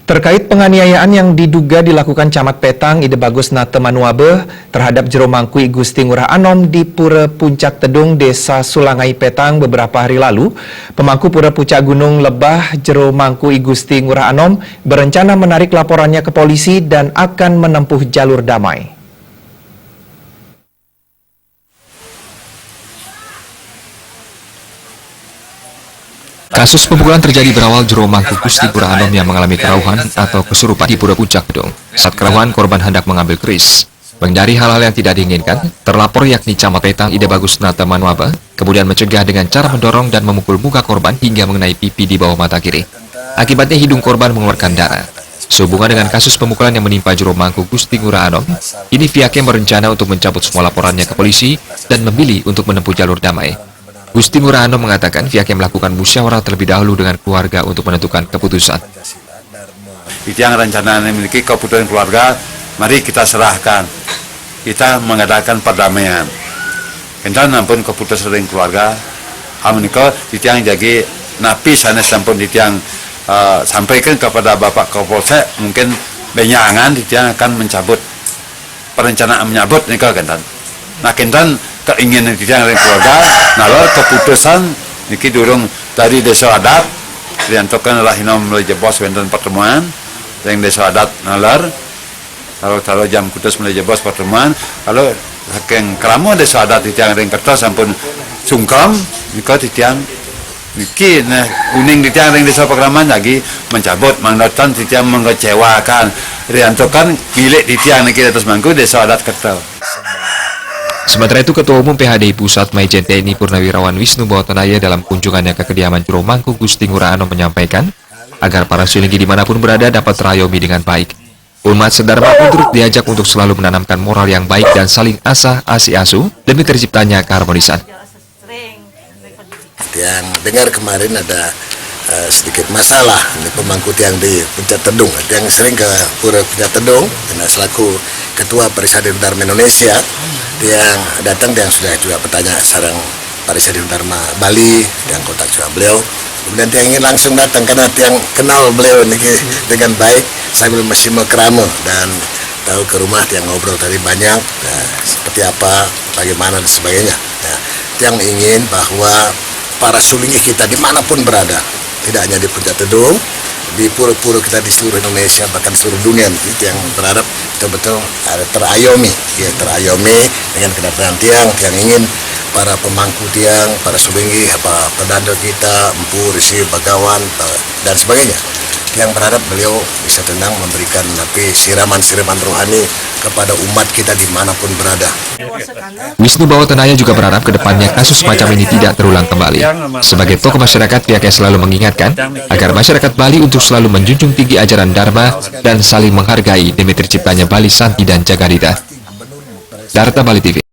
Terkait penganiayaan yang diduga dilakukan Camat Petang Ide Bagus Nate Manuabe terhadap Jero Mangku I Gusti Ngurah Anom di Pura Puncak Tedung, Desa Sulangai Petang beberapa hari lalu, pemangku Pura Puncak Gunung Lebah Jero Mangku I Gusti Ngurah Anom berencana menarik laporannya ke polisi dan akan menempuh jalur damai. Kasus pemukulan terjadi berawal Jero Mangku Gusti Ngurah Anom yang mengalami kerauhan atau kesurupan di Pura Puncak Tedung. Saat kerauhan, korban hendak mengambil keris. Menghindari hal-hal yang tidak diinginkan, terlapor yakni Camat Petang Ide Bagus Nate Manuabe kemudian mencegah dengan cara mendorong dan memukul muka korban hingga mengenai pipi di bawah mata kiri. Akibatnya hidung korban mengeluarkan darah. Sehubungan dengan kasus pemukulan yang menimpa Jero Mangku Gusti Ngurah Anom, ini pihaknya berencana untuk mencabut semua laporannya ke polisi dan memilih untuk menempuh jalur damai. Gusti Ngurah Anom mengatakan pihaknya melakukan musyawarah terlebih dahulu dengan keluarga untuk menentukan keputusan. Itu yang rencana memiliki keputusan keluarga, mari kita serahkan. Kita mengadakan perdamaian. Kencan nampun keputusan dari keluarga,ameniko itu yang jadi napi sana sampun itu yang sampaikan kepada Bapak Kapolsek, mungkin benyangan itu yang akan mencabut perencanaan menyabut nikah kencan. Nah kencan keinginan kita dari keluarga, nalor keputusan niki durung dari desa adat, diantokan rahinom mulai jebos wenten pertemuan, yang desa adat nalor, kalau jam kutus mulai jebos pertemuan, kalau hakeng keramu desa adat itu yang ring kertas sampun sungkem, nikah titiang niki nah uning titiang ring desa pekraman lagi mencabut, mangdotan titiang mengecewakan, diantokan milik titiang niki atas mangku desa adat kertas. Sementara itu, Ketua Umum PHDI Pusat Majen TNI Purnawirawan Wisnu Bawatanaya dalam kunjungannya ke kediaman Jero Mangku Gusti Ngurah Anom menyampaikan agar para sulinggi dimanapun berada dapat terayomi dengan baik. Umat sedharma pun turut diajak untuk selalu menanamkan moral yang baik dan saling asah asi asuh demi terciptanya keharmonisan. Yang dengar kemarin ada sedikit masalah ini pemangku yang di Puncak Tedung, yang sering ke Pura Puncak Tedung, dan selaku Ketua Parisade Dharma Indonesia yang datang, yang sudah juga bertanya sarang Parisade Dharma Bali, yang kontak juga beliau. Kemudian yang ingin langsung datang karena yang kenal beliau ini dengan baik sambil masih kerama dan tahu ke rumah yang ngobrol tadi banyak, seperti apa, bagaimana dan sebagainya. Yang ingin bahwa para sulinggi kita dimanapun berada, tidak hanya di Puncak Tedung, di pura-pura kita di seluruh Indonesia, bahkan seluruh dunia, itu yang berharap betul-betul terayomi, ya, terayomi dengan kedatangan tiang yang ingin para pemangku tiang, para sulinggi, pedanda kita, empu, risi, bagawan, dan sebagainya, yang berharap beliau bisa tenang memberikan siraman-siraman rohani kepada umat kita dimanapun berada. Wisnu Bawatanaya juga berharap ke depannya kasus macam ini tidak terulang kembali. Sebagai tokoh masyarakat, pihaknya selalu mengingatkan agar masyarakat Bali untuk selalu menjunjung tinggi ajaran Dharma dan saling menghargai demi terciptanya Bali Santi dan Jagadita. Darta Bali TV.